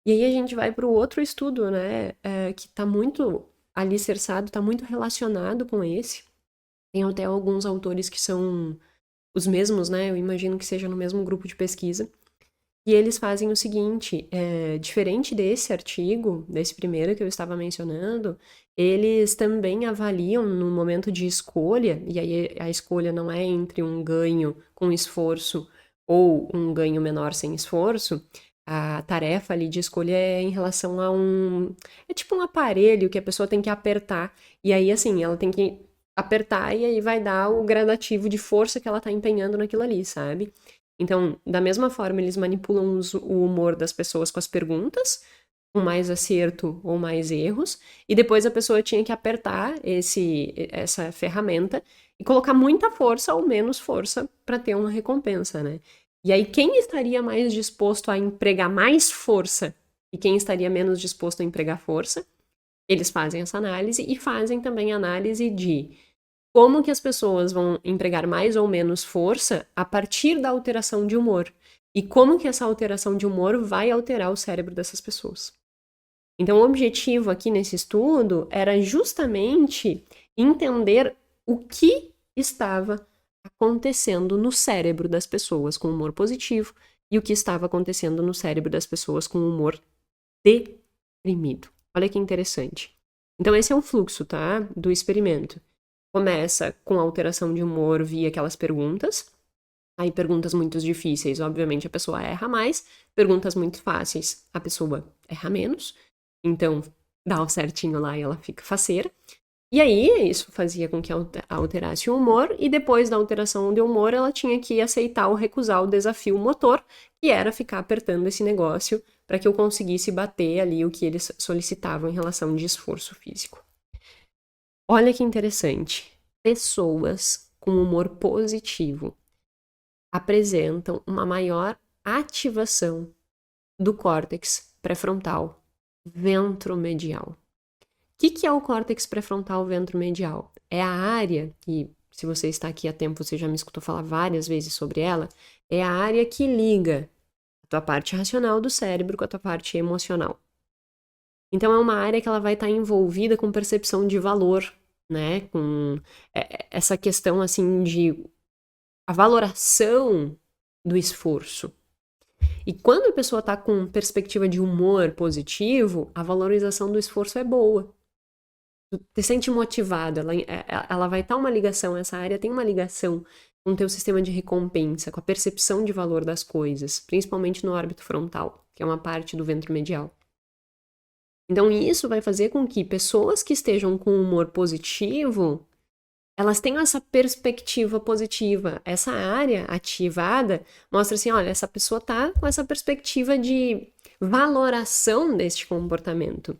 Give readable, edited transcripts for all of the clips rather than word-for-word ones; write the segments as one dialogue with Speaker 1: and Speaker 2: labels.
Speaker 1: E aí a gente vai para o outro estudo, né, que está muito alicerçado, está muito relacionado com esse. Tem até alguns autores que são os mesmos, né? Eu imagino que seja no mesmo grupo de pesquisa. E eles fazem o seguinte: diferente desse artigo, desse primeiro que eu estava mencionando, eles também avaliam no momento de escolha, e aí a escolha não é entre um ganho com esforço ou um ganho menor sem esforço. A tarefa ali de escolha é em relação a um. É tipo um aparelho que a pessoa tem que apertar. E aí, assim, ela tem que apertar e aí vai dar o gradativo de força que ela tá empenhando naquilo ali, sabe? Então, da mesma forma, eles manipulam o humor das pessoas com as perguntas, com mais acerto ou mais erros, e depois a pessoa tinha que apertar essa ferramenta e colocar muita força ou menos força para ter uma recompensa, né? E aí, quem estaria mais disposto a empregar mais força e quem estaria menos disposto a empregar força, eles fazem essa análise e fazem também análise de como que as pessoas vão empregar mais ou menos força a partir da alteração de humor. E como que essa alteração de humor vai alterar o cérebro dessas pessoas. Então, o objetivo aqui nesse estudo era justamente entender o que estava acontecendo no cérebro das pessoas com humor positivo e o que estava acontecendo no cérebro das pessoas com humor deprimido. Olha que interessante. Então, esse é o fluxo, tá? Do experimento. Começa com alteração de humor via aquelas perguntas. Aí, perguntas muito difíceis, obviamente a pessoa erra mais. Perguntas muito fáceis, a pessoa erra menos. Então, dá o certinho lá e ela fica faceira. E aí, isso fazia com que alterasse o humor, e depois da alteração de humor, ela tinha que aceitar ou recusar o desafio motor, que era ficar apertando esse negócio para que eu conseguisse bater ali o que eles solicitavam em relação de esforço físico. Olha que interessante. Pessoas com humor positivo apresentam uma maior ativação do córtex pré-frontal ventromedial. O que é o córtex pré-frontal ventromedial? É a área, e se você está aqui há tempo, você já me escutou falar várias vezes sobre ela, é a área que liga a tua parte racional do cérebro com a tua parte emocional. Então, é uma área que ela vai estar envolvida com percepção de valor, né? Com essa questão, assim, de a valoração do esforço. E quando a pessoa está com perspectiva de humor positivo, a valorização do esforço é boa. Tu te sente motivada, ela vai estar uma ligação, essa área tem uma ligação com o teu sistema de recompensa, com a percepção de valor das coisas, principalmente no órbito frontal, que é uma parte do ventro medial. Então, isso vai fazer com que pessoas que estejam com humor positivo, elas tenham essa perspectiva positiva. Essa área ativada mostra assim, olha, essa pessoa tá com essa perspectiva de valoração deste comportamento.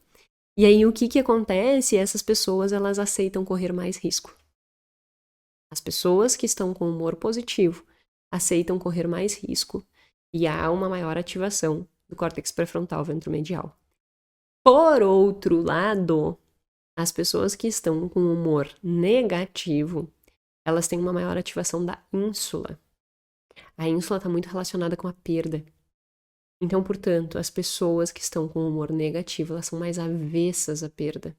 Speaker 1: E aí, o que que acontece? Essas pessoas, elas aceitam correr mais risco. As pessoas que estão com humor positivo aceitam correr mais risco e há uma maior ativação do córtex pré-frontal ventromedial. Por outro lado, as pessoas que estão com humor negativo, elas têm uma maior ativação da ínsula. A ínsula está muito relacionada com a perda. Então, portanto, as pessoas que estão com humor negativo, elas são mais avessas à perda.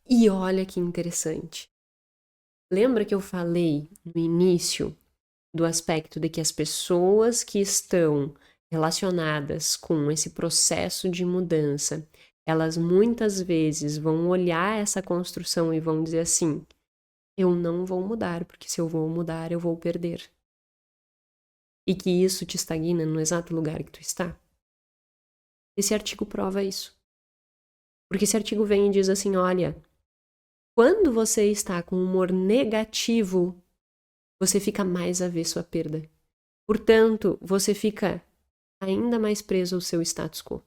Speaker 1: E olha que interessante. Lembra que eu falei no início do aspecto de que as pessoas que estão relacionadas com esse processo de mudança, elas muitas vezes vão olhar essa construção e vão dizer assim: eu não vou mudar, porque se eu vou mudar, eu vou perder. E que isso te estagna no exato lugar que tu está. Esse artigo prova isso. Porque esse artigo vem e diz assim: olha, quando você está com humor negativo, você fica mais avesso à perda. Portanto, você fica ainda mais preso ao seu status quo.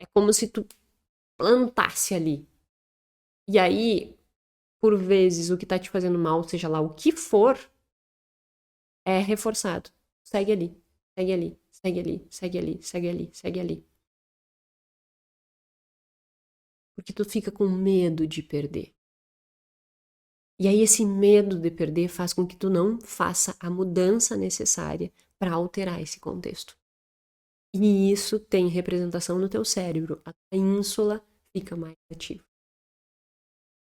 Speaker 1: É como se tu plantasse ali. E aí, por vezes, o que tá te fazendo mal, seja lá o que for, é reforçado. Segue ali, segue ali, segue ali, segue ali, segue ali, segue ali. Porque tu fica com medo de perder. E aí esse medo de perder faz com que tu não faça a mudança necessária para alterar esse contexto. E isso tem representação no teu cérebro. A tua ínsula fica mais ativa.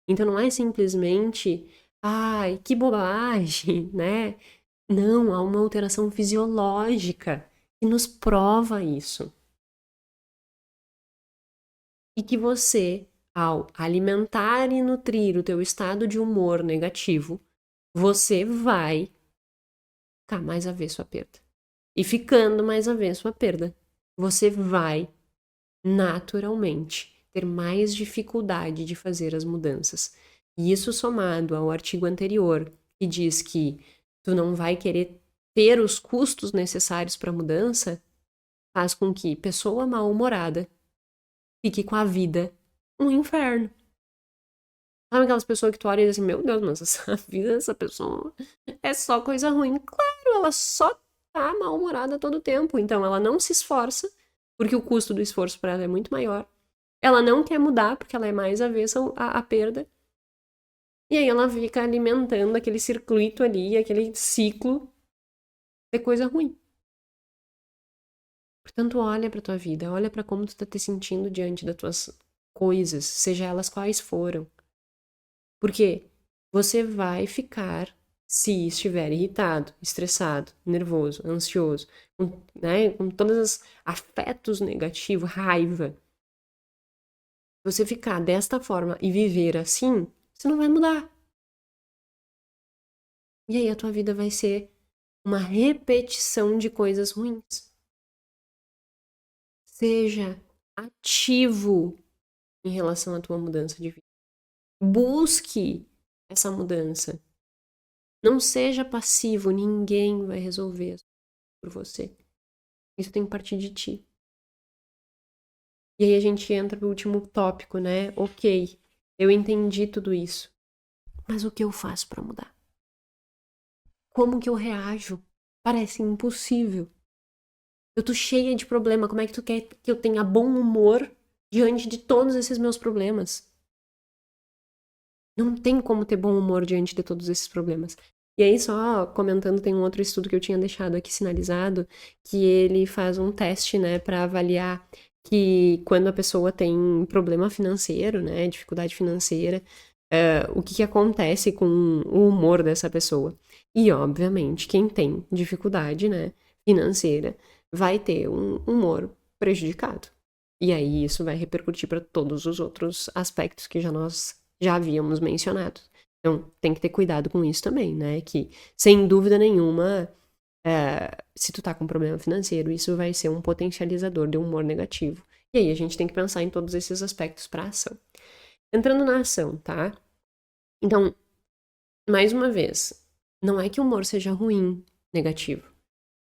Speaker 1: Então não é simplesmente, ai, que bobagem, né? Não, há uma alteração fisiológica que nos prova isso. E que você, ao alimentar e nutrir o teu estado de humor negativo, você vai ficar mais avesso à perda. E ficando mais avesso à perda, você vai naturalmente ter mais dificuldade de fazer as mudanças. E isso somado ao artigo anterior, que diz que tu não vai querer ter os custos necessários para a mudança, faz com que pessoa mal-humorada fique com a vida um inferno. Sabe aquelas pessoas que tu olha e diz assim, meu Deus, mas essa vida dessa pessoa é só coisa ruim. Claro, ela só tá mal-humorada todo o tempo. Então ela não se esforça, porque o custo do esforço para ela é muito maior. Ela não quer mudar, porque ela é mais avessa à perda. E aí ela fica alimentando aquele circuito ali, aquele ciclo de coisa ruim. Portanto, olha pra tua vida, olha pra como tu tá te sentindo diante das tuas coisas, seja elas quais foram. Porque você vai ficar, se estiver irritado, estressado, nervoso, ansioso, com todos os afetos negativos, raiva. Você ficar desta forma e viver assim, você não vai mudar. E aí a tua vida vai ser uma repetição de coisas ruins. Seja ativo em relação à tua mudança de vida. Busque essa mudança. Não seja passivo, ninguém vai resolver por você. Isso tem que partir de ti. E aí a gente entra pro último tópico, né? Ok, eu entendi tudo isso. Mas o que eu faço para mudar? Como que eu reajo? Parece impossível. Eu tô cheia de problema. Como é que tu quer que eu tenha bom humor diante de todos esses meus problemas? Não tem como ter bom humor diante de todos esses problemas. E aí, só comentando, tem um outro estudo que eu tinha deixado aqui sinalizado, que ele faz um teste, né, para avaliar que quando a pessoa tem problema financeiro, né, dificuldade financeira, o que acontece com o humor dessa pessoa. E, obviamente, quem tem dificuldade, né, financeira, vai ter um humor prejudicado. E aí isso vai repercutir para todos os outros aspectos que nós já havíamos mencionado. Então, tem que ter cuidado com isso também, né? Que, sem dúvida nenhuma, se tu tá com problema financeiro, isso vai ser um potencializador de um humor negativo. E aí a gente tem que pensar em todos esses aspectos para ação. Entrando na ação, tá? Então, mais uma vez, não é que o humor seja ruim, negativo.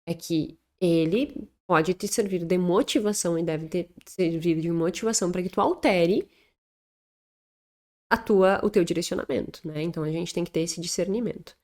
Speaker 1: É que ele pode te servir de motivação e deve te servir de motivação para que tu altere o teu direcionamento, né? Então a gente tem que ter esse discernimento.